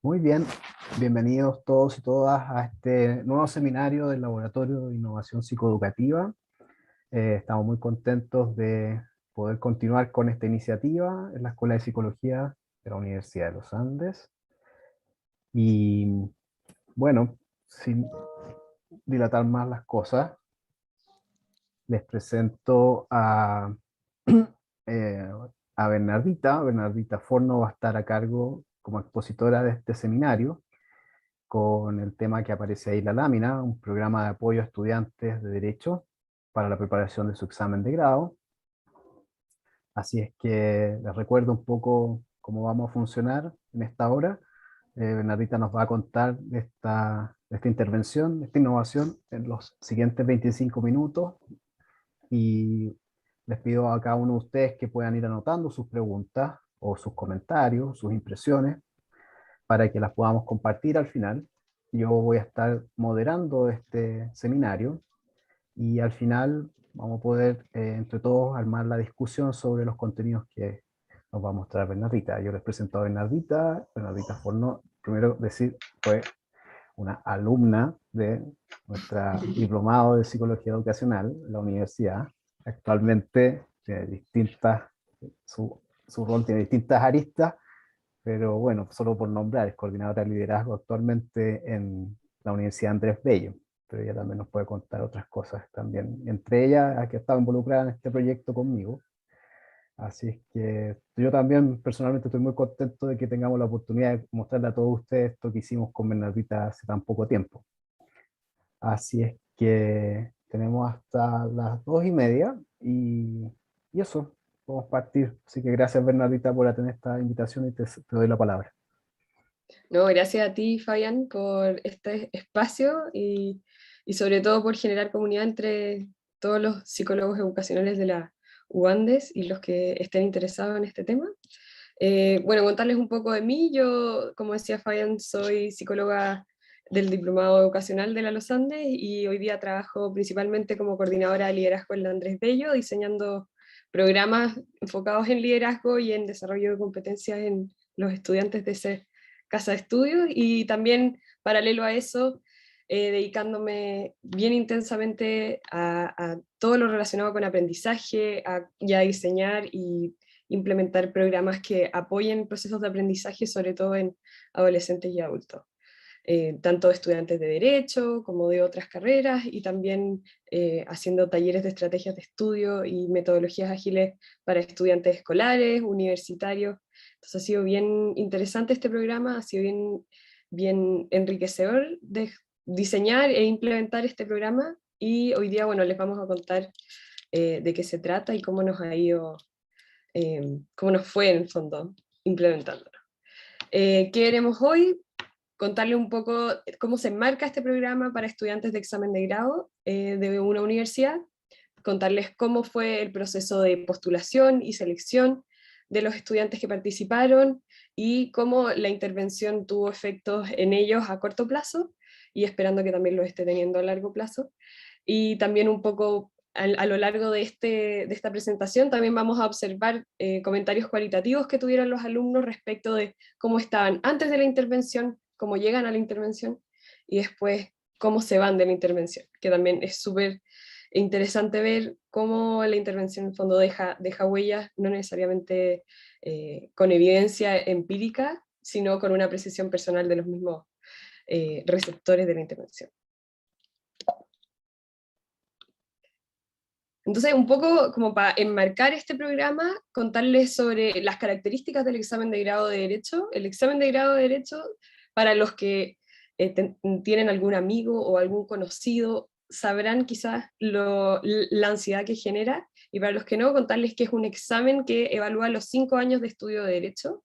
Muy bien, bienvenidos todos y todas a este nuevo seminario del Laboratorio de Innovación Psicoeducativa. Estamos muy contentos de poder continuar con esta iniciativa en la Escuela de Psicología de la Universidad de los Andes. Y bueno, sin dilatar más las cosas, les presento eh, a Bernardita. Bernardita Forno va a estar a cargo como expositora de este seminario, con el tema que aparece ahí en la lámina, un programa de apoyo a estudiantes de Derecho para la preparación de su examen de grado. Así es que les recuerdo un poco cómo vamos a funcionar en esta hora. Bernardita nos va a contar de esta intervención, de esta innovación, en los siguientes 25 minutos, y les pido a cada uno de ustedes que puedan ir anotando sus preguntas o sus comentarios, sus impresiones, para que las podamos compartir al final. Yo voy a estar moderando este seminario y al final vamos a poder entre todos armar la discusión sobre los contenidos que nos va a mostrar Bernardita. Yo les presento a Bernardita. Bernardita Forno, primero decir, fue una alumna de nuestra diplomado de Psicología Educacional en la universidad. Actualmente tiene su rol tiene distintas aristas, pero bueno, solo por nombrar, es coordinadora de liderazgo actualmente en la Universidad Andrés Bello, pero ella también nos puede contar otras cosas también, entre ellas a que ha estado involucrada en este proyecto conmigo. Así es que yo también personalmente estoy muy contento de que tengamos la oportunidad de mostrarle a todos ustedes esto que hicimos con Bernardita hace tan poco tiempo. Así es que tenemos hasta las 2:30 y eso, podemos partir. Así que gracias Bernardita por atender esta invitación y te doy la palabra. No, gracias a ti, Fabián, por este espacio y sobre todo por generar comunidad entre todos los psicólogos educacionales de la UANDES y los que estén interesados en este tema. Bueno, contarles un poco de mí. Yo, como decía Fabián, soy psicóloga del Diplomado Educacional de la Los Andes y hoy día trabajo principalmente como coordinadora de liderazgo en la Andrés Bello, diseñando programas enfocados en liderazgo y en desarrollo de competencias en los estudiantes de ese casa de estudios, y también paralelo a eso, dedicándome bien intensamente a todo lo relacionado con aprendizaje, y a diseñar y implementar programas que apoyen procesos de aprendizaje, sobre todo en adolescentes y adultos. Tanto estudiantes de derecho como de otras carreras, y también haciendo talleres de estrategias de estudio y metodologías ágiles para estudiantes escolares, universitarios. Entonces ha sido bien interesante este programa, ha sido bien enriquecedor de diseñar e implementar este programa, y hoy día, bueno, les vamos a contar de qué se trata y cómo nos ha ido, cómo nos fue en el fondo implementándolo. ¿Qué haremos hoy? Contarle un poco cómo se enmarca este programa para estudiantes de examen de grado de una universidad, contarles cómo fue el proceso de postulación y selección de los estudiantes que participaron y cómo la intervención tuvo efectos en ellos a corto plazo y esperando que también lo esté teniendo a largo plazo. Y también un poco a lo largo de esta presentación también vamos a observar comentarios cualitativos que tuvieron los alumnos respecto de cómo estaban antes de la intervención, cómo llegan a la intervención y después cómo se van de la intervención, que también es súper interesante ver cómo la intervención en el fondo deja huellas, no necesariamente con evidencia empírica, sino con una precisión personal de los mismos receptores de la intervención. Entonces, un poco como para enmarcar este programa, contarles sobre las características del examen de grado de Derecho. El examen de grado de Derecho, para los que tienen algún amigo o algún conocido, sabrán quizás la ansiedad que genera, y para los que no, contarles que es un examen que evalúa los 5 años de estudio de Derecho,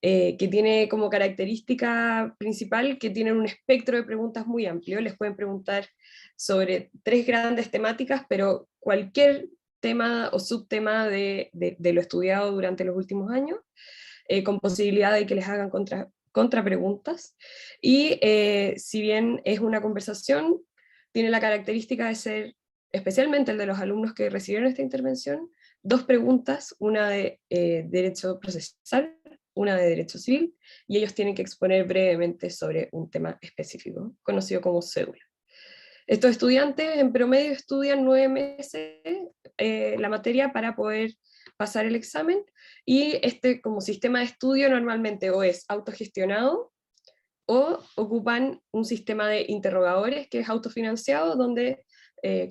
que tiene como característica principal que tienen un espectro de preguntas muy amplio. Les pueden preguntar sobre 3 grandes temáticas, pero cualquier tema o subtema de lo estudiado durante los últimos años, con posibilidad de que les hagan contrapreguntas. Y si bien es una conversación, tiene la característica de ser, especialmente el de los alumnos que recibieron esta intervención, 2 preguntas, una de derecho procesal una de Derecho Civil, y ellos tienen que exponer brevemente sobre un tema específico, conocido como cédula. Estos estudiantes en promedio estudian 9 meses la materia para poder pasar el examen, y este como sistema de estudio normalmente o es autogestionado o ocupan un sistema de interrogadores que es autofinanciado, donde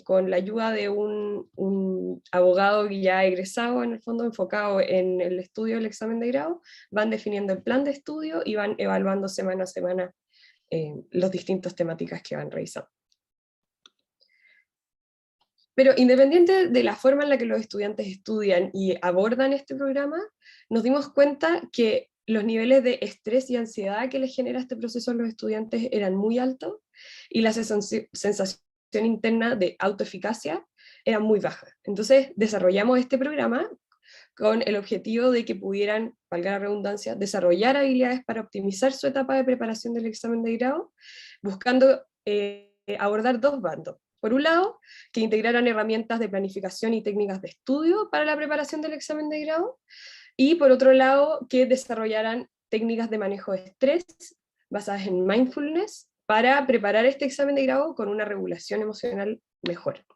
con la ayuda de un abogado ya egresado, en el fondo enfocado en el estudio del examen de grado, van definiendo el plan de estudio y van evaluando semana a semana las distintas temáticas que van revisando. Pero independiente de la forma en la que los estudiantes estudian y abordan este programa, nos dimos cuenta que los niveles de estrés y ansiedad que les genera este proceso a los estudiantes eran muy altos, y la sensación interna de autoeficacia era muy baja. Entonces desarrollamos este programa con el objetivo de que pudieran, valga la redundancia, desarrollar habilidades para optimizar su etapa de preparación del examen de grado, buscando abordar dos bandos. Por un lado, que integraran herramientas de planificación y técnicas de estudio para la preparación del examen de grado, y por otro lado, que desarrollaran técnicas de manejo de estrés basadas en mindfulness para preparar este examen de grado con una regulación emocional mejor.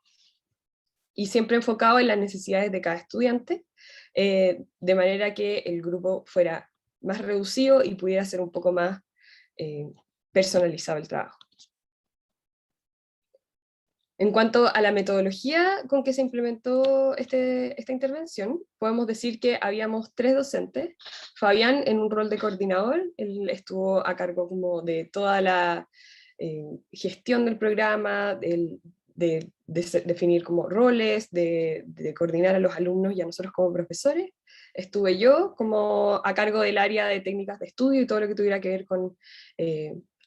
Y siempre enfocado en las necesidades de cada estudiante, de manera que el grupo fuera más reducido y pudiera ser un poco más personalizado el trabajo. En cuanto a la metodología con que se implementó esta intervención, podemos decir que habíamos 3 docentes. Fabián en un rol de coordinador, él estuvo a cargo como de toda la gestión del programa, de definir como roles, de coordinar a los alumnos y a nosotros como profesores. Estuve yo como a cargo del área de técnicas de estudio y todo lo que tuviera que ver con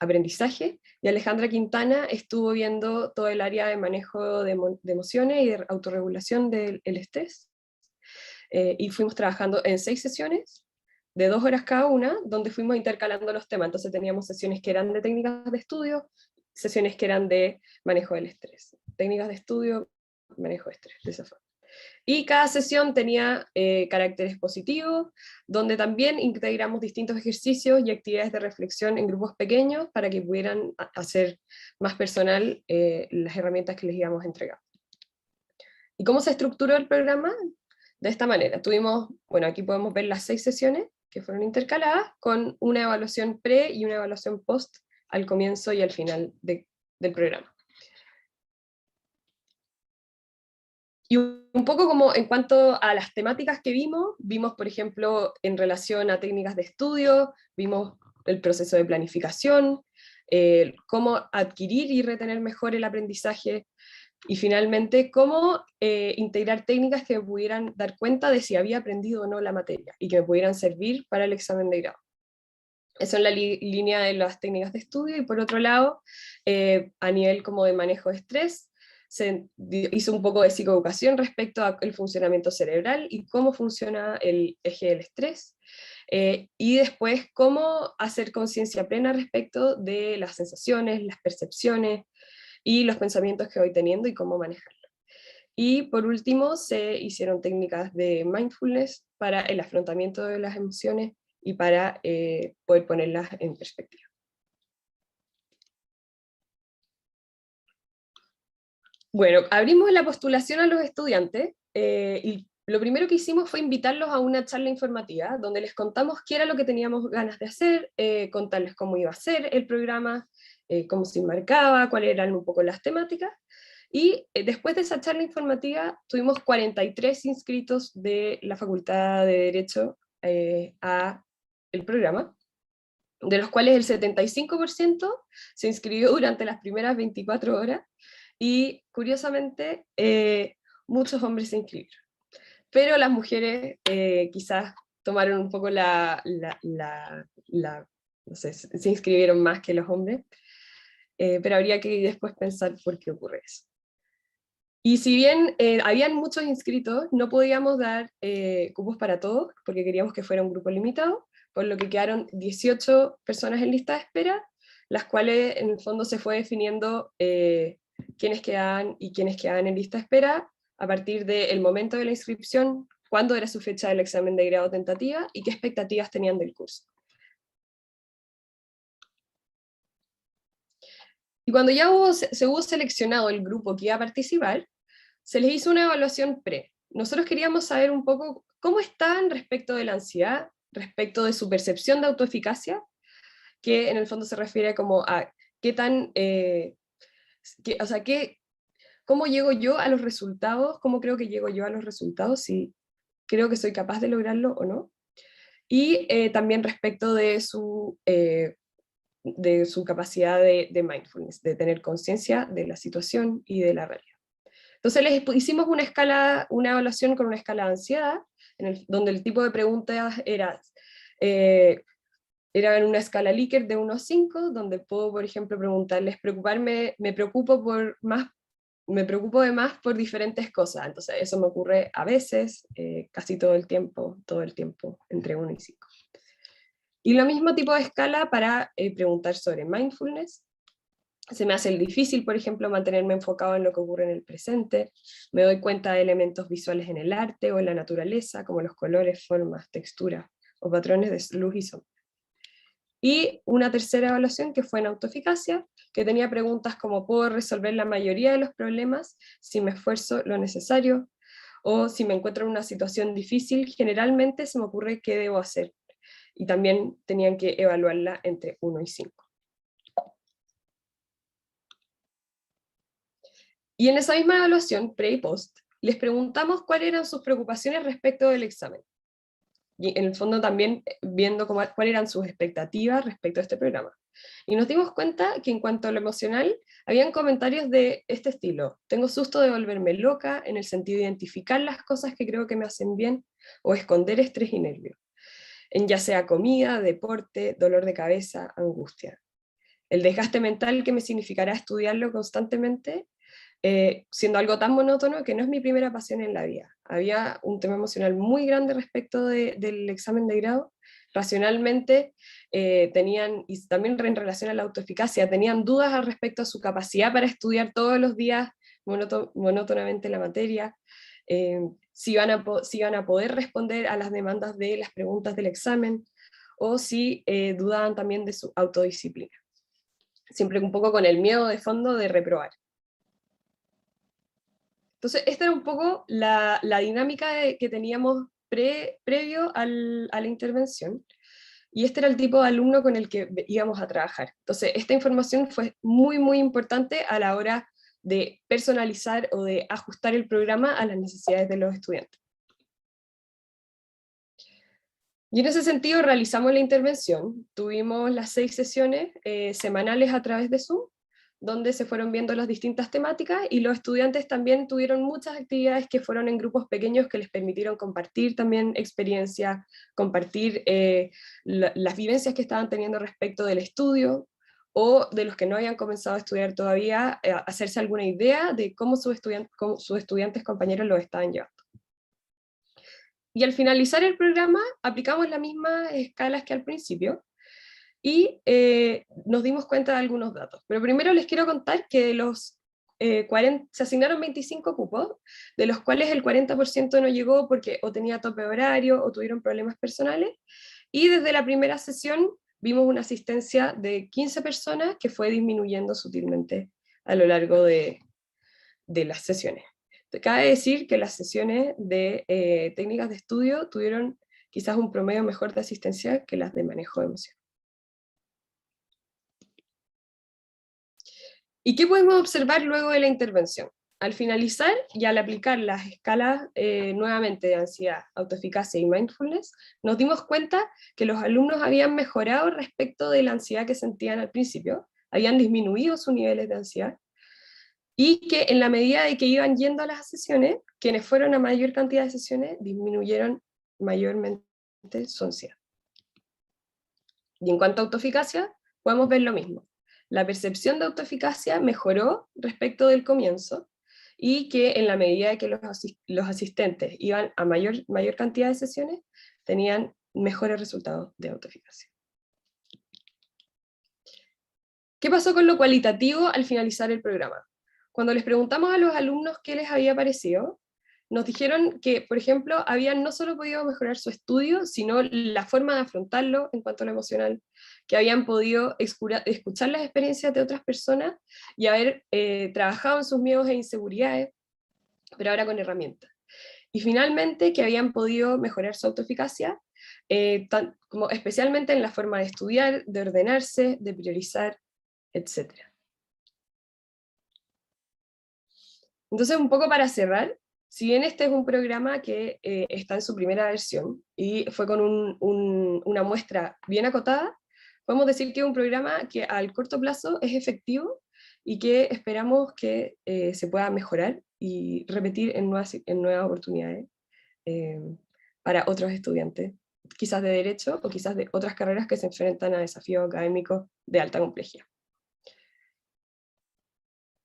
aprendizaje, y Alejandra Quintana estuvo viendo todo el área de manejo de emociones y de autorregulación del estrés, y fuimos trabajando en 6 sesiones, de 2 horas cada una, donde fuimos intercalando los temas. Entonces teníamos sesiones que eran de técnicas de estudio, sesiones que eran de manejo del estrés, técnicas de estudio, manejo de estrés, de esa forma. Y cada sesión tenía caracteres positivos, donde también integramos distintos ejercicios y actividades de reflexión en grupos pequeños para que pudieran hacer más personal las herramientas que les íbamos a entregar. ¿Y cómo se estructuró el programa? De esta manera. Tuvimos, bueno, aquí podemos ver las 6 sesiones que fueron intercaladas, con una evaluación pre y una evaluación post al comienzo y al final del programa. Y un poco como en cuanto a las temáticas que vimos por ejemplo en relación a técnicas de estudio, vimos el proceso de planificación, cómo adquirir y retener mejor el aprendizaje, y finalmente cómo integrar técnicas que me pudieran dar cuenta de si había aprendido o no la materia, y que me pudieran servir para el examen de grado. Eso en la línea de las técnicas de estudio. Y por otro lado, a nivel como de manejo de estrés, se hizo un poco de psicoeducación respecto al funcionamiento cerebral y cómo funciona el eje del estrés, y después cómo hacer conciencia plena respecto de las sensaciones, las percepciones y los pensamientos que voy teniendo y cómo manejarlo. Y por último, se hicieron técnicas de mindfulness para el afrontamiento de las emociones y para poder ponerlas en perspectiva. Bueno, abrimos la postulación a los estudiantes, y lo primero que hicimos fue invitarlos a una charla informativa, donde les contamos qué era lo que teníamos ganas de hacer, contarles cómo iba a ser el programa, cómo se enmarcaba, cuáles eran un poco las temáticas. Y después de esa charla informativa tuvimos 43 inscritos de la Facultad de Derecho a el programa, de los cuales el 75% se inscribió durante las primeras 24 horas, y curiosamente muchos hombres se inscribieron. Pero las mujeres quizás tomaron un poco no sé, se inscribieron más que los hombres, pero habría que después pensar por qué ocurre eso. Y si bien habían muchos inscritos, no podíamos dar cupos para todos, porque queríamos que fuera un grupo limitado, por lo que quedaron 18 personas en lista de espera, las cuales en el fondo se fue definiendo quiénes quedaban y quiénes quedaban en lista de espera a partir del momento de la inscripción, cuándo era su fecha del examen de grado tentativa y qué expectativas tenían del curso. Y cuando ya se hubo seleccionado el grupo que iba a participar, se les hizo una evaluación pre. Nosotros queríamos saber un poco cómo están respecto de la ansiedad, respecto de su percepción de autoeficacia, que en el fondo se refiere como a qué tan, o sea, cómo llego yo a los resultados, cómo creo que llego yo a los resultados, si creo que soy capaz de lograrlo o no. Y también respecto de su capacidad de mindfulness, de tener conciencia de la situación y de la realidad. Entonces hicimos una evaluación con una escala de ansiedad, donde el tipo de preguntas era en una escala Likert de 1 a 5, donde puedo, por ejemplo, preguntarles, me preocupo de más por diferentes cosas. Entonces eso me ocurre a veces, casi todo el tiempo, entre 1 y 5. Y lo mismo tipo de escala para preguntar sobre mindfulness. Se me hace difícil, por ejemplo, mantenerme enfocado en lo que ocurre en el presente. Me doy cuenta de elementos visuales en el arte o en la naturaleza, como los colores, formas, texturas o patrones de luz y sombra. Y una tercera evaluación que fue en autoeficacia, que tenía preguntas como ¿puedo resolver la mayoría de los problemas si me esfuerzo lo necesario? O si me encuentro en una situación difícil, generalmente se me ocurre qué debo hacer. Y también tenían que evaluarla entre 1 y 5. Y en esa misma evaluación, pre y post, les preguntamos cuáles eran sus preocupaciones respecto del examen. Y en el fondo también viendo cuáles eran sus expectativas respecto a este programa. Y nos dimos cuenta que en cuanto a lo emocional, habían comentarios de este estilo: tengo susto de volverme loca, en el sentido de identificar las cosas que creo que me hacen bien, o esconder estrés y nervio, en ya sea comida, deporte, dolor de cabeza, angustia. El desgaste mental que me significará estudiarlo constantemente, siendo algo tan monótono que no es mi primera pasión en la vida. Había un tema emocional muy grande respecto del examen de grado. Racionalmente tenían, y también en relación a la autoeficacia, tenían dudas al respecto a su capacidad para estudiar todos los días monótonamente la materia, si iban a poder responder a las demandas de las preguntas del examen, o si dudaban también de su autodisciplina. Siempre un poco con el miedo de fondo de reprobar. Entonces, esta era un poco la dinámica que teníamos previo a la intervención, y este era el tipo de alumno con el que íbamos a trabajar. Entonces, esta información fue muy, muy importante a la hora de personalizar o de ajustar el programa a las necesidades de los estudiantes. Y en ese sentido realizamos la intervención, tuvimos las 6 sesiones semanales a través de Zoom, donde se fueron viendo las distintas temáticas, y los estudiantes también tuvieron muchas actividades que fueron en grupos pequeños que les permitieron compartir también experiencias, compartir las vivencias que estaban teniendo respecto del estudio, o de los que no habían comenzado a estudiar todavía, hacerse alguna idea de cómo sus estudiantes compañeros lo estaban llevando. Y al finalizar el programa aplicamos las mismas escalas que al principio, y nos dimos cuenta de algunos datos. Pero primero les quiero contar que se asignaron 25 cupos, de los cuales el 40% no llegó porque o tenía tope horario o tuvieron problemas personales, y desde la primera sesión vimos una asistencia de 15 personas que fue disminuyendo sutilmente a lo largo de las sesiones. Cabe decir que las sesiones de técnicas de estudio tuvieron quizás un promedio mejor de asistencia que las de manejo de emociones. ¿Y qué podemos observar luego de la intervención? Al finalizar y al aplicar las escalas nuevamente de ansiedad, autoeficacia y mindfulness, nos dimos cuenta que los alumnos habían mejorado respecto de la ansiedad que sentían al principio, habían disminuido sus niveles de ansiedad, y que en la medida de que iban yendo a las sesiones, quienes fueron a mayor cantidad de sesiones disminuyeron mayormente su ansiedad. Y en cuanto a autoeficacia, podemos ver lo mismo. La percepción de autoeficacia mejoró respecto del comienzo, y que en la medida de que los asistentes iban a mayor cantidad de sesiones, tenían mejores resultados de autoeficacia. ¿Qué pasó con lo cualitativo al finalizar el programa? Cuando les preguntamos a los alumnos qué les había parecido, nos dijeron que, por ejemplo, habían no solo podido mejorar su estudio, sino la forma de afrontarlo en cuanto a lo emocional, que habían podido escuchar las experiencias de otras personas y haber trabajado en sus miedos e inseguridades, pero ahora con herramientas. Y finalmente que habían podido mejorar su autoeficacia, como especialmente en la forma de estudiar, de ordenarse, de priorizar, etc. Entonces, un poco para cerrar, si bien este es un programa que está en su primera versión y fue con una muestra bien acotada, podemos decir que es un programa que al corto plazo es efectivo y que esperamos que se pueda mejorar y repetir en nuevas oportunidades eh, para otros estudiantes, quizás de derecho o quizás de otras carreras que se enfrentan a desafíos académicos de alta complejidad.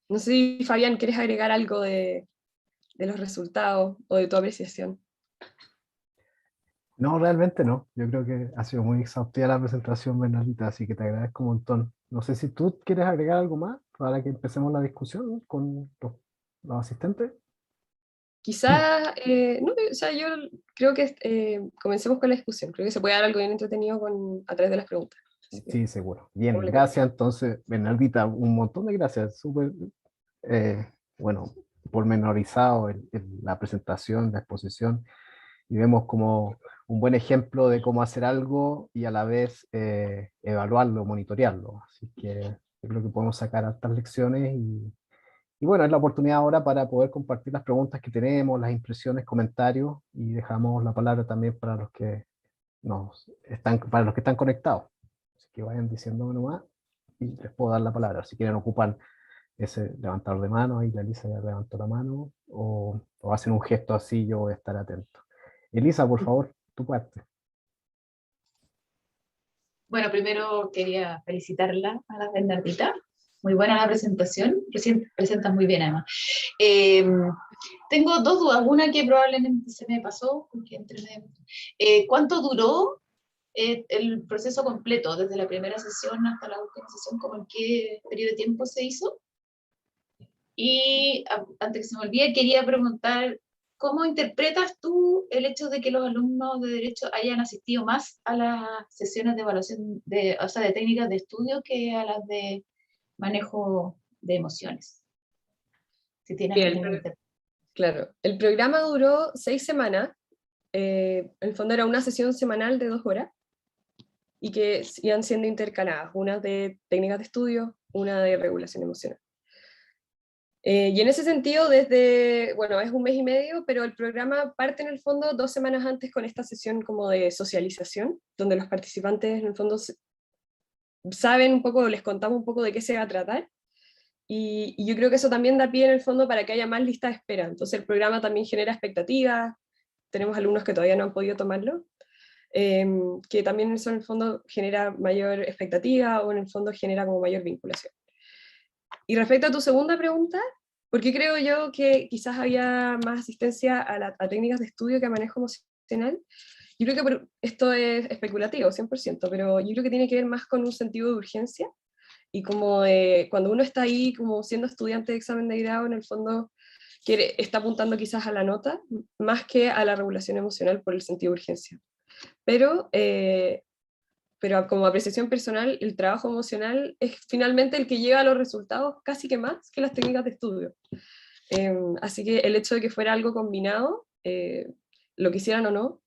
No sé si, Fabián, ¿quieres agregar algo de los resultados o de tu apreciación? No, realmente no. Yo creo que ha sido muy exhaustiva la presentación, Bernardita, así que te agradezco un montón. No sé si tú quieres agregar algo más para que empecemos la discusión con los asistentes. Quizás, no, o sea, yo creo que comencemos con la discusión. Creo que se puede dar algo bien entretenido a través de las preguntas. Así que, Sí, seguro. Bien, ¿cómo le parece? gracias entonces, Bernardita, un montón de gracias. Súper, eh, bueno, pormenorizado la presentación, la exposición, y vemos como un buen ejemplo de cómo hacer algo y a la vez evaluarlo, monitorearlo. Así que yo creo que podemos sacar estas lecciones y bueno, es la oportunidad ahora para poder compartir las preguntas que tenemos, las impresiones, comentarios y dejamos la palabra también para los que para los que están conectados. Así que vayan diciéndome nomás y les puedo dar la palabra. Si quieren ocupar ese levantar de mano, ahí la Elisa ya levantó la mano, o hacen un gesto así, yo voy a estar atento. Elisa, por favor, tu parte. Bueno, primero quería felicitarla a la Bernardita. Muy buena la presentación, presentas muy bien además. Eh, Tengo dos dudas, una que probablemente se me pasó, porque ¿cuánto duró el proceso completo, desde la primera sesión hasta la última sesión, como en qué periodo de tiempo se hizo? Y antes que se me olvide, quería preguntar, ¿cómo interpretas tú el hecho de que los alumnos de Derecho hayan asistido más a las sesiones de evaluación, o sea, de técnicas de estudio que a las de manejo de emociones? Si tienes Bien, alguna interpretación. claro. El programa duró 6 semanas. En el fondo era una sesión semanal de 2 horas y que iban siendo intercaladas, una de técnicas de estudio, una de regulación emocional. Y en ese sentido, bueno, es un mes y medio, pero el programa parte en el fondo 2 semanas antes con esta sesión como de socialización, donde los participantes en el fondo saben un poco, les contamos un poco de qué se va a tratar, y yo creo que eso también da pie en el fondo para que haya más lista de espera. Entonces el programa también genera expectativas, tenemos alumnos que todavía no han podido tomarlo, que también eso en el fondo genera mayor expectativa o en el fondo genera como mayor vinculación. Y respecto a tu segunda pregunta, ¿por qué creo yo que quizás había más asistencia a técnicas de estudio que a manejo emocional? Yo creo que esto es especulativo, 100%, pero yo creo que tiene que ver más con un sentido de urgencia y como cuando uno está ahí como siendo estudiante de examen de grado, en el fondo está apuntando quizás a la nota más que a la regulación emocional por el sentido de urgencia. Pero como apreciación personal, el trabajo emocional es finalmente el que lleva a los resultados casi que más que las técnicas de estudio. Así que el hecho de que fuera algo combinado, lo quisieran o no,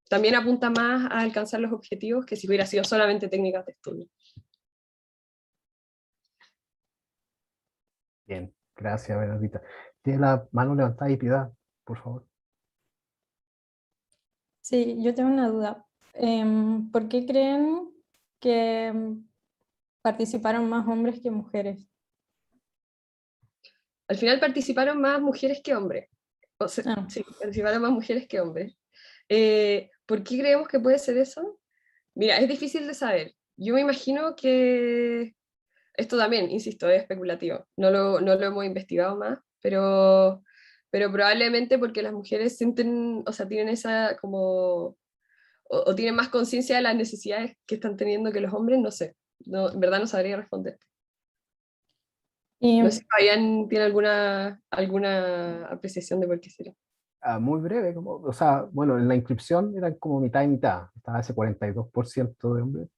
también apunta más a alcanzar los objetivos que si hubiera sido solamente técnicas de estudio. Bien, gracias, Bernardita. Tiene la mano levantada y Piedad, por favor. Sí, yo tengo una duda. ¿Por qué creen que participaron más hombres que mujeres? Al final participaron más mujeres que hombres. O sea, Ah, sí, participaron más mujeres que hombres. ¿Por qué creemos que puede ser eso? Mira, es difícil de saber. Yo me imagino que esto también, insisto, es especulativo. No lo hemos investigado más, pero probablemente porque las mujeres sienten, o sea, tienen esa como, o tienen más conciencia de las necesidades que están teniendo que los hombres, no sé. No, en verdad no sabría responder. Y No sé si Fabián tiene alguna apreciación de por qué será. Muy breve, o sea, bueno, en la inscripción eran como mitad y mitad, estaba ese 42% de hombres,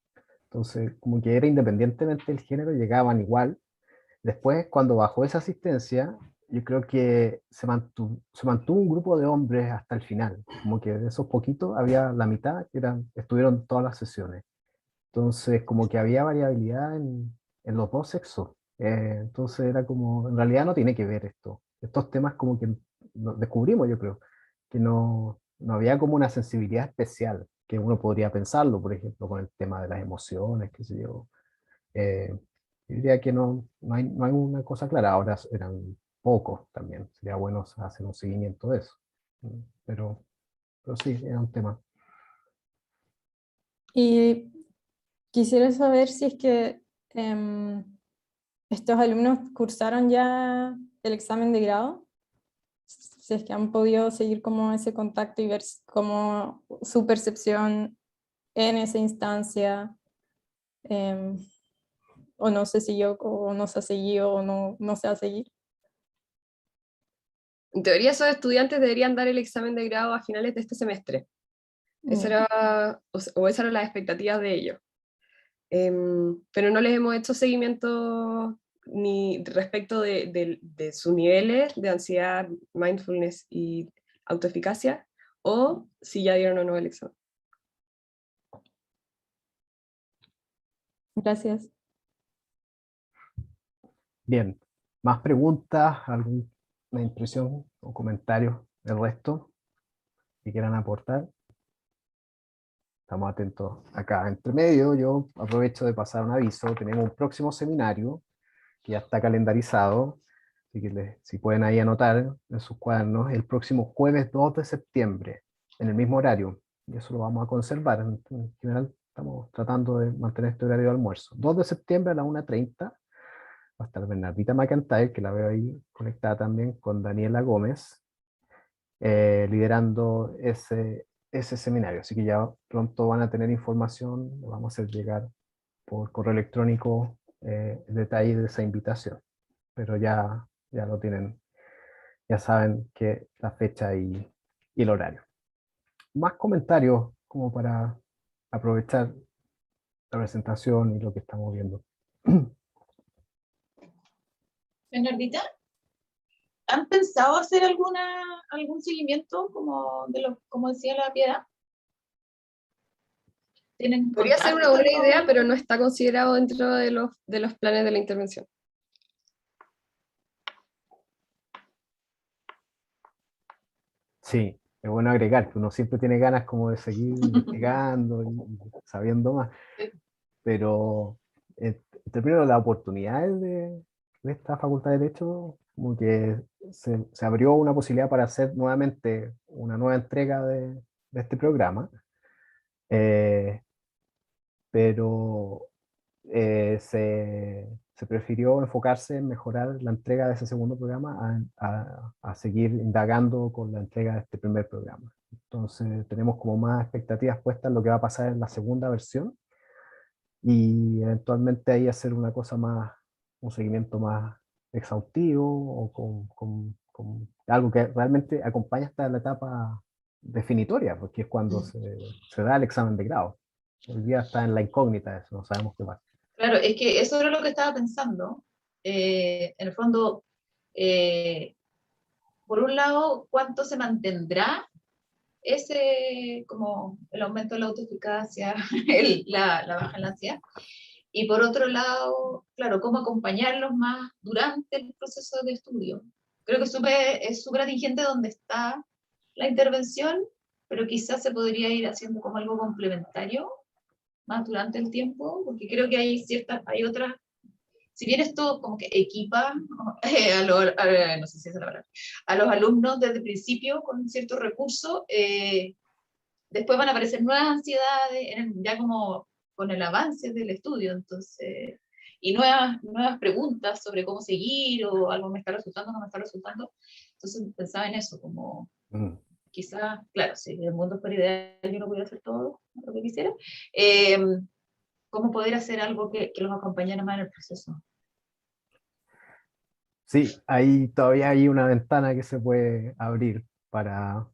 entonces como que era independientemente del género, llegaban igual. Después, cuando bajó esa asistencia, yo creo que se mantuvo un grupo de hombres hasta el final, como que de esos poquitos había la mitad que estuvieron todas las sesiones. Entonces, como que había variabilidad en los dos sexos. Entonces era como, en realidad no tiene que ver esto. Estos temas como que descubrimos, yo creo, que no había como una sensibilidad especial, que uno podría pensarlo, por ejemplo, con el tema de las emociones, qué sé yo. Eh, yo diría que no hay una cosa clara, ahora eran pocos también, sería bueno hacer un seguimiento de eso. Mm, pero sí, era un tema. y quisiera saber si es que em, estos alumnos cursaron ya el examen de grado, si es que han podido seguir como ese contacto y ver cómo su percepción en esa instancia, em, o no se siguió, o no se ha seguido, o no se va a seguir. En teoría, esos estudiantes deberían dar el examen de grado a finales de este semestre. Esa Ya. era, o esas eran las expectativas de ellos. Pero no les hemos hecho seguimiento ni respecto de sus niveles de ansiedad, mindfulness y autoeficacia, o si ya dieron o no el examen. Gracias. Bien, ¿más preguntas? ¿Alguna impresión o comentario del resto que quieran aportar? Estamos atentos acá. Entre medio, yo aprovecho de pasar un aviso. Tenemos un próximo seminario que ya está calendarizado, así que si pueden ahí anotar en sus cuadernos, el próximo jueves 2 de septiembre, en el mismo horario. Y eso lo vamos a conservar. En general, estamos tratando de mantener este horario de almuerzo. 2 de septiembre a la 1:30 va a estar Bernardita McIntyre, que la veo ahí conectada también con Daniela Gómez, liderando ese seminario. Así que ya pronto van a tener información, lo vamos a hacer llegar por correo electrónico el detalle de esa invitación. Pero ya lo tienen, ya saben que la fecha y el horario. Más comentarios como para aprovechar la presentación y lo que estamos viendo. Bernardita, ¿han pensado hacer algún seguimiento como decía la Piedad? ¿Tienen Podría ser una contacto buena con idea, los... pero no está considerado dentro de los planes de la intervención. Sí, es bueno agregar que uno siempre tiene ganas como de seguir investigando y sabiendo más, pero primero las oportunidades de esta Facultad de Derecho, como que se abrió una posibilidad para hacer nuevamente una nueva entrega de este programa, eh, pero se prefirió enfocarse en mejorar la entrega de ese segundo programa a seguir indagando con la entrega de este primer programa. Entonces tenemos como más expectativas puestas en lo que va a pasar en la segunda versión y eventualmente ahí hacer una cosa más, un seguimiento más exhaustivo o con algo que realmente acompaña hasta la etapa definitoria, porque es cuando se da el examen de grado. Hoy día está en la incógnita eso, no sabemos qué pasa. Claro, es que eso era lo que estaba pensando. En el fondo, por un lado, ¿cuánto se mantendrá como el aumento de la autoeficacia, la baja en la ansiedad? Y por otro lado, claro, cómo acompañarlos más durante el proceso de estudio. Creo que es súper atingente donde está la intervención, pero quizás se podría ir haciendo como algo complementario más durante el tiempo, porque creo que hay otras, si bien esto como que equipa no sé si es la palabra, a los alumnos desde el principio con ciertos recursos, después van a aparecer nuevas ansiedades, ya como con el avance del estudio, entonces, y nuevas preguntas sobre cómo seguir, o algo me está resultando, no me está resultando. Entonces pensaba en eso, como Mm. quizás, claro, si el mundo fuera ideal, yo no pudiera hacer todo lo que quisiera, eh, cómo poder hacer algo que los acompañara más en el proceso. Sí, ahí todavía hay una ventana que se puede abrir para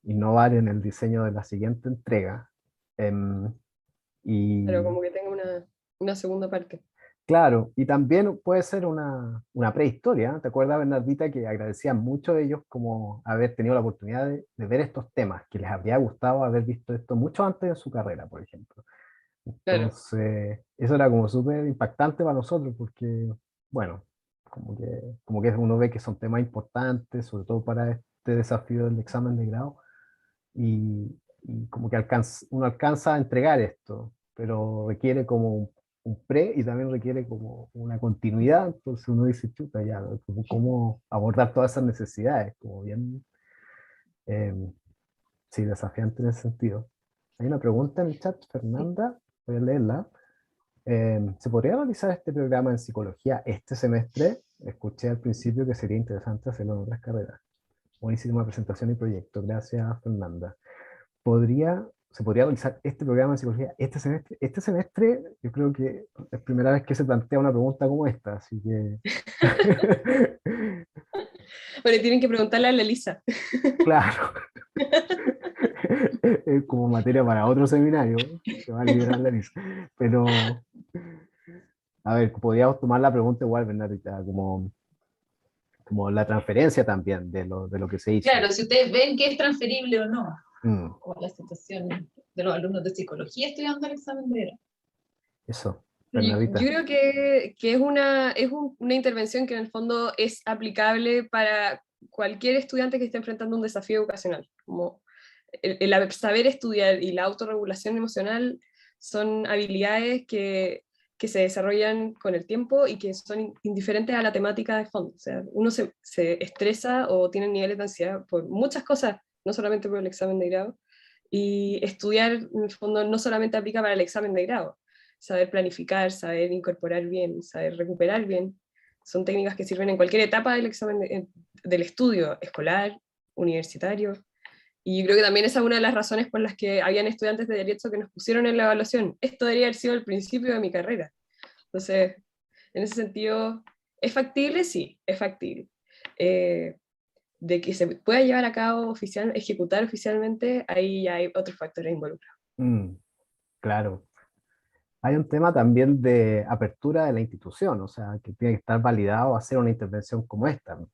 innovar en el diseño de la siguiente entrega. Em, pero y como que tenga una segunda parte. claro, y también puede ser una prehistoria. ¿Eh? ¿Te acuerdas, Bernardita, que agradecían mucho de ellos como haber tenido la oportunidad de ver estos temas, que les habría gustado haber visto esto mucho antes de su carrera, por ejemplo? Claro. Entonces, eso era como súper impactante para nosotros porque, bueno, como que uno ve que son temas importantes, sobre todo para este desafío del examen de grado, y como que uno alcanza a entregar esto, pero requiere como un pre y también requiere como una continuidad, entonces uno dice, chuta, ya, ¿cómo abordar todas esas necesidades? Como bien, eh, sí, desafiante en ese sentido. Hay una pregunta en el chat, Fernanda, voy a leerla. ¿Se podría realizar este programa en psicología este semestre? Escuché al principio que sería interesante hacerlo en otras carreras. Buenísima presentación y proyecto. Gracias, Fernanda. ¿Se podría realizar este programa en psicología este semestre? Este semestre yo creo que es primera vez que se plantea una pregunta como esta, así que... Bueno, tienen que preguntarle a la Elisa. Claro, es como materia para otro seminario que va a liderar la lista. Pero, a ver, podríamos tomar la pregunta igual, Bernardita, como la transferencia también de lo que se hizo. Claro, si ustedes ven que es transferible o no, Mm, como la situación de los alumnos de psicología estudiando el examen de grado. eso, Yo Bernardita. creo que una intervención que en el fondo es aplicable para cualquier estudiante que esté enfrentando un desafío educacional. Como el saber estudiar y la autorregulación emocional son habilidades que se desarrollan con el tiempo y que son indiferentes a la temática de fondo. O sea, uno se estresa o tiene niveles de ansiedad por muchas cosas, no solamente por el examen de grado. Y estudiar, en el fondo, no solamente aplica para el examen de grado. Saber planificar, saber incorporar bien, saber recuperar bien, son técnicas que sirven en cualquier etapa del examen del estudio escolar, universitario. Y yo creo que también esa es una de las razones por las que habían estudiantes de derecho que nos pusieron en la evaluación. Esto debería haber sido el principio de mi carrera. Entonces, en ese sentido, ¿es factible? Sí, es factible. Eh, de que se pueda llevar a cabo ejecutar oficialmente, ahí ya hay otros factores involucrados. Mm, claro. Hay un tema también de apertura de la institución, o sea, que tiene que estar validado hacer una intervención como esta. ¿No?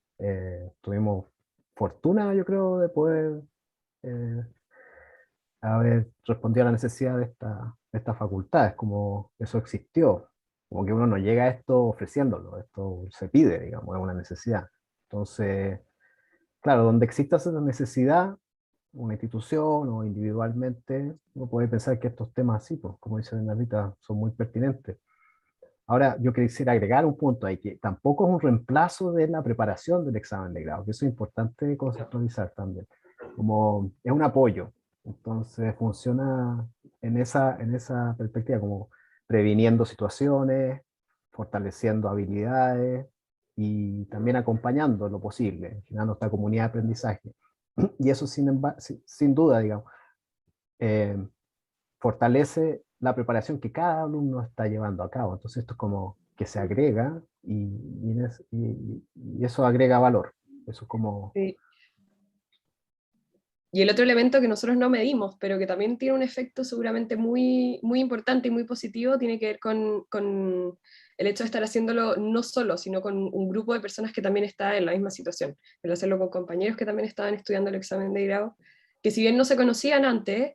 Tuvimos fortuna, yo creo, de poder eh, haber respondido a la necesidad de estas facultades, como eso existió, como que uno no llega a esto ofreciéndolo, esto se pide, digamos, es una necesidad. Entonces, claro, donde exista esa necesidad, una institución o individualmente, uno puede pensar que estos temas así, pues, como dice Bernardita, son muy pertinentes. Ahora, yo quisiera agregar un punto ahí, que tampoco es un reemplazo de la preparación del examen de grado, que eso es importante conceptualizar también, como es un apoyo, entonces funciona en esa perspectiva, como previniendo situaciones, fortaleciendo habilidades y también acompañando lo posible, generando esta comunidad de aprendizaje. Y eso sin duda, digamos, eh, fortalece la preparación que cada alumno está llevando a cabo. Entonces esto es como que se agrega y eso agrega valor. Eso es como... Sí. Y el otro elemento que nosotros no medimos, pero que también tiene un efecto seguramente muy, muy importante y muy positivo, tiene que ver con el hecho de estar haciéndolo no solo, sino con un grupo de personas que también está en la misma situación. El hacerlo con compañeros que también estaban estudiando el examen de grado, que si bien no se conocían antes,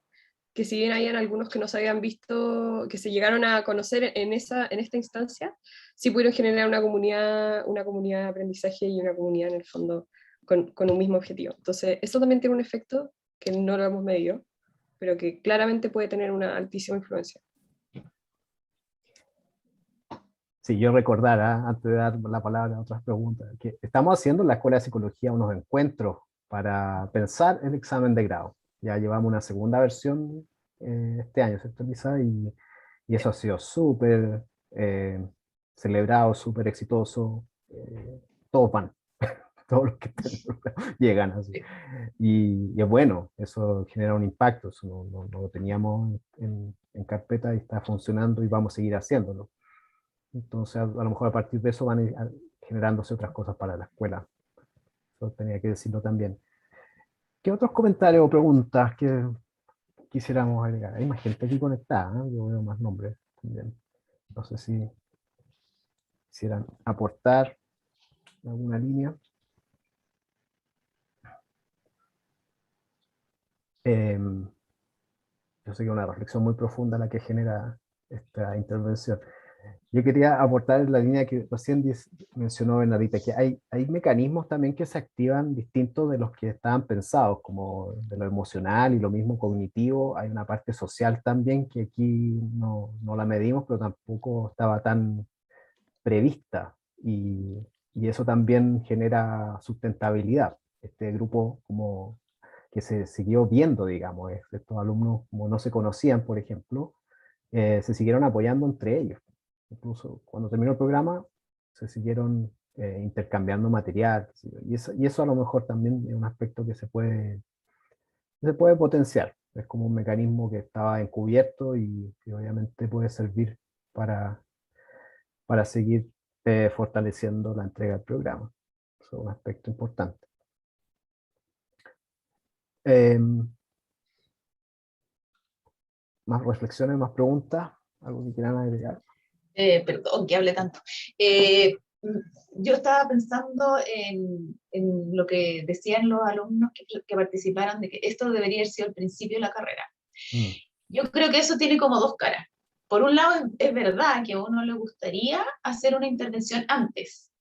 que si bien habían algunos que no se habían visto, que se llegaron a conocer en esta instancia, sí pudieron generar una comunidad de aprendizaje y una comunidad en el fondo con un mismo objetivo. Entonces, eso también tiene un efecto que no lo hemos medido, pero que claramente puede tener una altísima influencia. Si yo recordara, antes de dar la palabra a otras preguntas, que estamos haciendo en la Escuela de Psicología unos encuentros para pensar el examen de grado. Ya llevamos una segunda versión este año, ¿cierto, Lisa? Y eso ha sido súper eh, celebrado, súper exitoso. Todos van, todos los que están involucrados llegan así. Y es bueno, eso genera un impacto, eso no lo teníamos en carpeta y está funcionando y vamos a seguir haciéndolo. Entonces, a lo mejor a partir de eso van a generándose otras cosas para la escuela. Eso tenía que decirlo también. ¿Qué otros comentarios o preguntas que quisiéramos agregar? Hay más gente aquí conectada, ¿eh? Yo veo más nombres también. No sé si quisieran aportar alguna línea. Yo sé que es una reflexión muy profunda la que genera esta intervención. Yo quería aportar en la línea que recién mencionó Bernardita, que hay mecanismos también que se activan distintos de los que estaban pensados, como de lo emocional y lo mismo cognitivo. Hay una parte social también que aquí no la medimos, pero tampoco estaba tan prevista. Y eso también genera sustentabilidad. Este grupo como que se siguió viendo, digamos, estos alumnos como no se conocían, por ejemplo, se siguieron apoyando entre ellos. Incluso cuando terminó el programa, se siguieron intercambiando material, qué sé yo. Y eso a lo mejor también es un aspecto que se puede potenciar. Es como un mecanismo que estaba encubierto y que obviamente puede servir para, para seguir fortaleciendo la entrega del programa. Eso es un aspecto importante. Más reflexiones, más preguntas, algo que quieran agregar. Perdón que hable tanto. Eh, yo estaba pensando en lo que decían los alumnos que participaron, de que esto debería haber sido el principio de la carrera. Mm. Yo creo que eso tiene como dos caras. Por un lado, es verdad que a uno le gustaría hacer una intervención antes,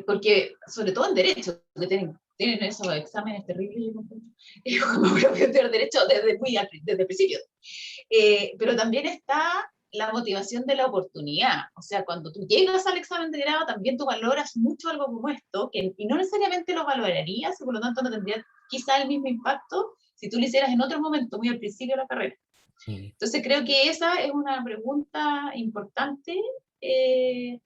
porque sobre todo en derecho, que tienen esos exámenes terribles, y como propio de derecho desde el principio. Pero también está la motivación de la oportunidad. O sea, cuando tú llegas al examen de grado, también tú valoras mucho algo como esto, y no necesariamente lo valorarías, y por lo tanto no tendría quizá el mismo impacto si tú lo hicieras en otro momento, muy al principio de la carrera. Entonces creo que esa es una pregunta importante. En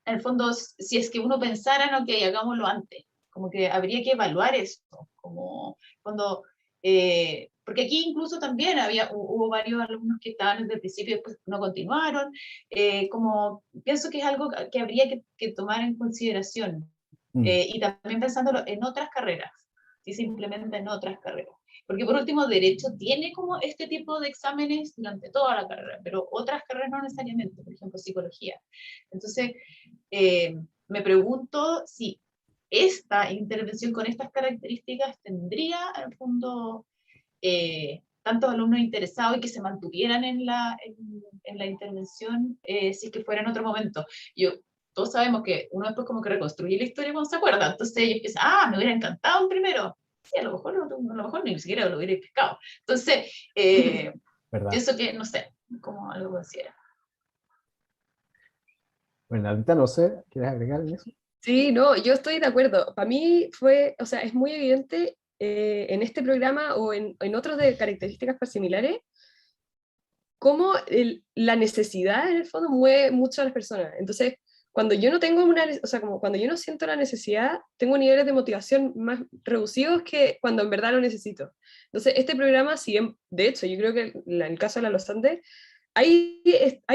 el fondo, si es que uno pensara, no, que hagámoslo antes, como que habría que evaluar esto, como cuando, porque aquí incluso también hubo varios alumnos que estaban desde el principio y después no continuaron, como pienso que es algo que habría que tomar en consideración, y también pensándolo en otras carreras, si se implementa en otras carreras. Porque por último, Derecho tiene como este tipo de exámenes durante toda la carrera, pero otras carreras no necesariamente, por ejemplo, Psicología. Entonces, me pregunto si esta intervención con estas características tendría, en el fondo, tantos alumnos interesados y que se mantuvieran en la intervención, si es que fuera en otro momento. Todos sabemos que uno después como que reconstruye la historia cuando se acuerda, entonces ellos piensan, me hubiera encantado un primero. Sí, a lo mejor ni siquiera lo hubiera pescado. Entonces, pienso que, no sé, como algo considera. Bueno, ahorita no sé, ¿quieres agregar en eso? Sí, no, yo estoy de acuerdo. Para mí o sea, es muy evidente en este programa o en otros de características similares, cómo la necesidad en el fondo mueve mucho a las personas. Entonces, cuando yo no tengo o sea, como cuando yo no siento la necesidad, tengo niveles de motivación más reducidos que cuando en verdad lo necesito. Entonces, este programa, si bien, de hecho, yo creo que en el caso de la Los Andes, hay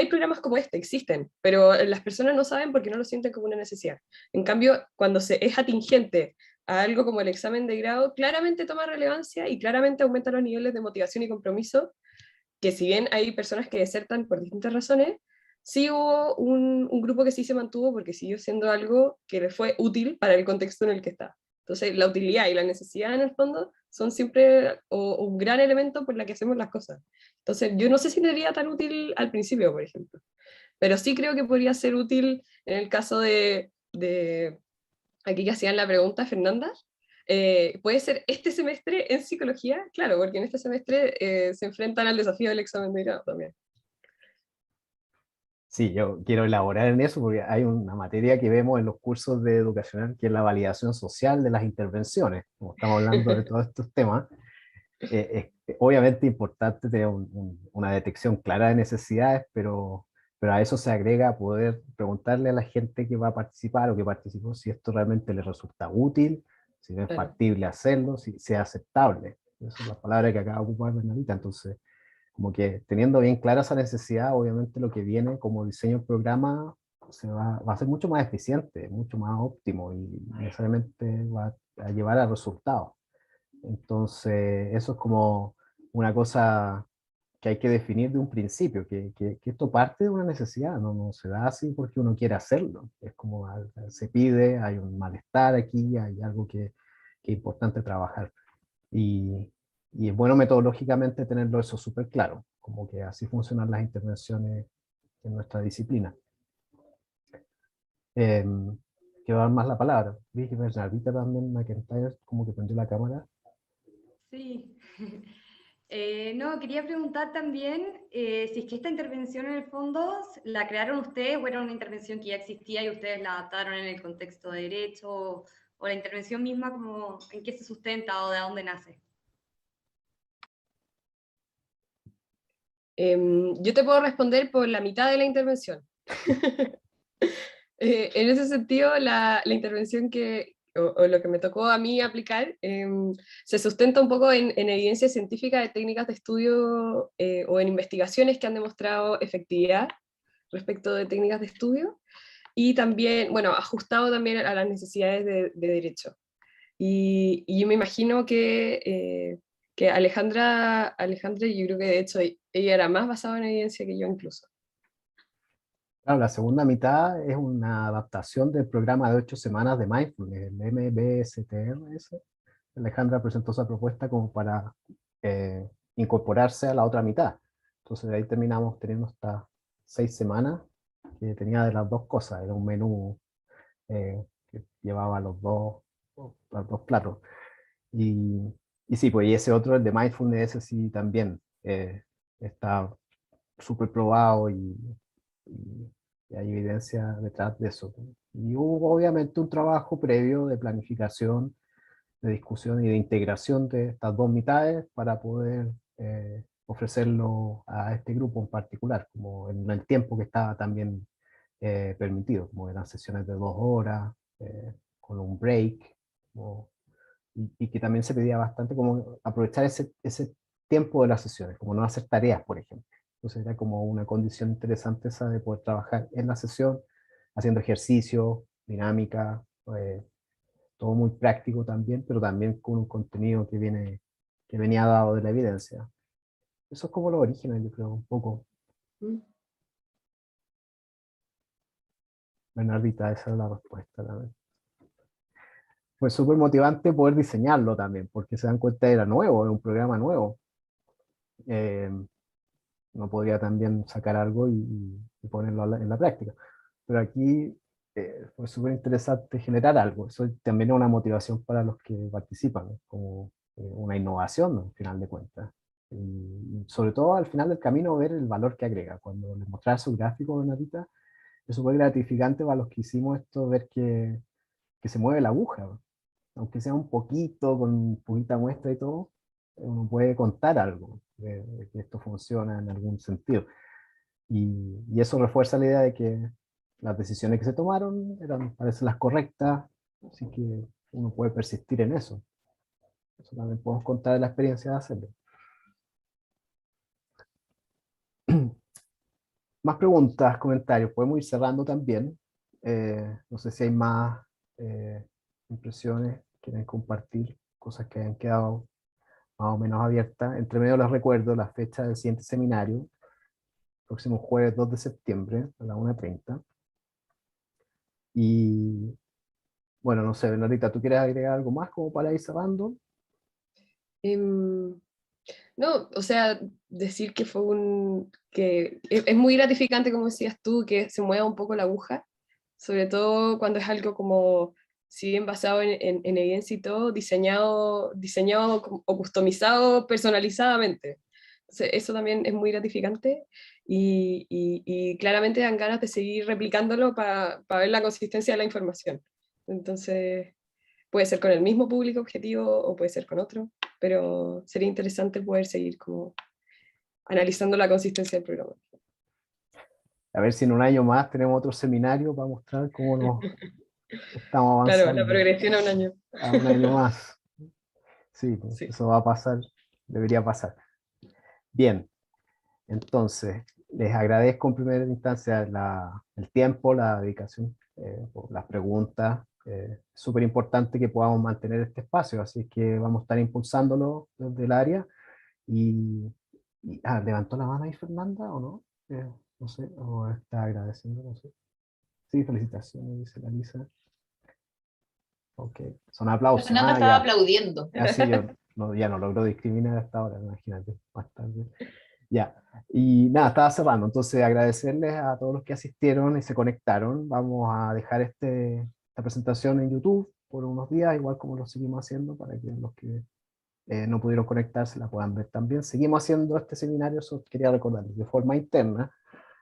programas como este, existen, pero las personas no saben porque no lo sienten como una necesidad. En cambio, cuando es atingente a algo como el examen de grado, claramente toma relevancia y claramente aumenta los niveles de motivación y compromiso, que si bien hay personas que desertan por distintas razones, sí hubo un grupo que sí se mantuvo porque siguió siendo algo que le fue útil para el contexto en el que está. Entonces, la utilidad y la necesidad en el fondo son siempre un gran elemento por la que hacemos las cosas. Entonces, yo no sé si sería tan útil al principio, por ejemplo, pero sí creo que podría ser útil en el caso de aquí que hacían la pregunta, Fernanda. ¿Puede ser este semestre en psicología? Claro, porque en este semestre se enfrentan al desafío del examen de grado también. Sí, yo quiero elaborar en eso porque hay una materia que vemos en los cursos de educacional que es la validación social de las intervenciones. Como estamos hablando de todos estos temas, es obviamente importante tener una detección clara de necesidades, pero a eso se agrega poder preguntarle a la gente que va a participar o que participó si esto realmente le resulta útil, si es Claro. factible hacerlo, si sea aceptable. Esas son las palabras que acaba de ocupar Bernadita. Entonces, como que teniendo bien clara esa necesidad, obviamente lo que viene como diseño del programa va a ser mucho más eficiente, mucho más óptimo y necesariamente va a llevar a resultados. Entonces, eso es como una cosa que hay que definir de un principio, que esto parte de una necesidad, no se da así porque uno quiere hacerlo. Es como se pide, hay un malestar aquí, hay algo que es importante trabajar. Y es bueno metodológicamente tenerlo eso súper claro, como que así funcionan las intervenciones en nuestra disciplina. Quiero dar más la palabra. Vi que Bernardita también, McIntyre, como que prendió la cámara. Sí. No, quería preguntar también si es que esta intervención en el fondo la crearon ustedes o era una intervención que ya existía y ustedes la adaptaron en el contexto de derecho o la intervención misma como en qué se sustenta o de dónde nace. Yo te puedo responder por la mitad de la intervención. En ese sentido, la intervención o lo que me tocó a mí aplicar se sustenta un poco en evidencia científica de técnicas de estudio o en investigaciones que han demostrado efectividad respecto de técnicas de estudio y también, bueno, ajustado también a las necesidades de derecho. Y yo me imagino que Alejandra, yo creo que de hecho ella era más basada en evidencia que yo incluso. Claro, la segunda mitad es una adaptación del programa de 8 semanas de Mindfulness, el MBSTR. Alejandra presentó esa propuesta como para incorporarse a la otra mitad. Entonces de ahí terminamos teniendo estas 6 semanas que tenía de las dos cosas. Era un menú que llevaba los dos platos. Y sí, pues y ese otro, el de Mindfulness, ese sí también está súper probado y hay evidencia detrás de eso. Y hubo obviamente un trabajo previo de planificación, de discusión y de integración de estas dos mitades para poder ofrecerlo a este grupo en particular, como en el tiempo que estaba también permitido, como eran sesiones de 2 horas, con un break, y que también se pedía bastante como aprovechar ese tiempo de las sesiones, como no hacer tareas, por ejemplo. Entonces era como una condición interesante esa de poder trabajar en la sesión, haciendo ejercicio, dinámica, todo muy práctico también, pero también con un contenido que venía dado de la evidencia. Eso es como los orígenes, yo creo, un poco. Bernardita, esa es la respuesta también. Fue súper motivante poder diseñarlo también, porque se dan cuenta era nuevo, era un programa nuevo. Eh, no podría también sacar algo y ponerlo en la práctica. Pero aquí fue súper interesante generar algo. Eso también es una motivación para los que participan, ¿no? Como una innovación, ¿no? Al final de cuentas. Y sobre todo al final del camino ver el valor que agrega. Cuando les mostraba su gráfico, Bernadita, es súper gratificante para los que hicimos esto ver que se mueve la aguja, ¿no? Aunque sea un poquito, con poquita muestra y todo, uno puede contar algo de que esto funciona en algún sentido. Y eso refuerza la idea de que las decisiones que se tomaron parecen las correctas, así que uno puede persistir en eso. Eso también podemos contar de la experiencia de hacerlo. Más preguntas, comentarios, podemos ir cerrando también. No sé si hay más impresiones, quieren compartir, cosas que hayan quedado más o menos abiertas. Entre medio les recuerdo la fecha del siguiente seminario, próximo jueves 2 de septiembre a las 1:30. Y bueno, no sé, Bernardita, ¿tú quieres agregar algo más como para ir cerrando? No, o sea, decir que que es muy gratificante, como decías tú, que se mueva un poco la aguja, sobre todo cuando es algo como, si bien basado en evidencia y todo, diseñado o customizado personalizadamente. Entonces, eso también es muy gratificante y claramente dan ganas de seguir replicándolo para ver la consistencia de la información. Entonces, puede ser con el mismo público objetivo o puede ser con otro, pero sería interesante poder seguir como analizando la consistencia del programa. A ver si en un año más tenemos otro seminario para mostrar cómo nos estamos Claro, la avanzando progresión a un año. a un año más. Sí, Sí. eso va a pasar, debería pasar. Bien, entonces, Les agradezco en primera instancia el tiempo, la dedicación, por las preguntas. Es súper importante que podamos mantener este espacio, así que vamos a estar impulsándolo desde el área. Y, ¿levantó la mano ahí Fernanda o no? No sé, o está agradeciendo, no sé. Sí, felicitaciones, dice la Lisa. Ok, son aplausos. Fernanda estaba aplaudiendo. Así yo ya no logro discriminar hasta ahora, imagínate, más tarde. Ya, y nada, estaba cerrando, entonces agradecerles a todos los que asistieron y se conectaron. Vamos a dejar esta presentación en YouTube por unos días, igual como lo seguimos haciendo, para que los que no pudieron conectarse la puedan ver también. Seguimos haciendo este seminario, eso quería recordarles, de forma interna,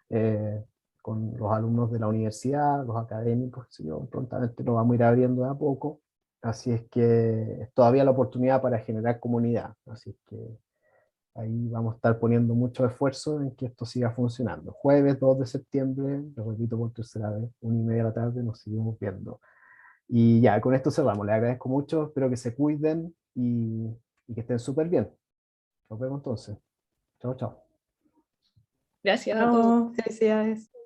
eh, con los alumnos de la universidad, los académicos, ¿sí? Prontamente lo vamos a ir abriendo de a poco, así es que es todavía la oportunidad para generar comunidad, así es que ahí vamos a estar poniendo mucho esfuerzo en que esto siga funcionando. Jueves 2 de septiembre, lo repito por tercera vez, 1:30 de la tarde, nos seguimos viendo. Y ya, con esto cerramos. Les agradezco mucho, espero que se cuiden y que estén súper bien. Nos vemos entonces. Chao, chao. Gracias a todos. Chao, felicidades.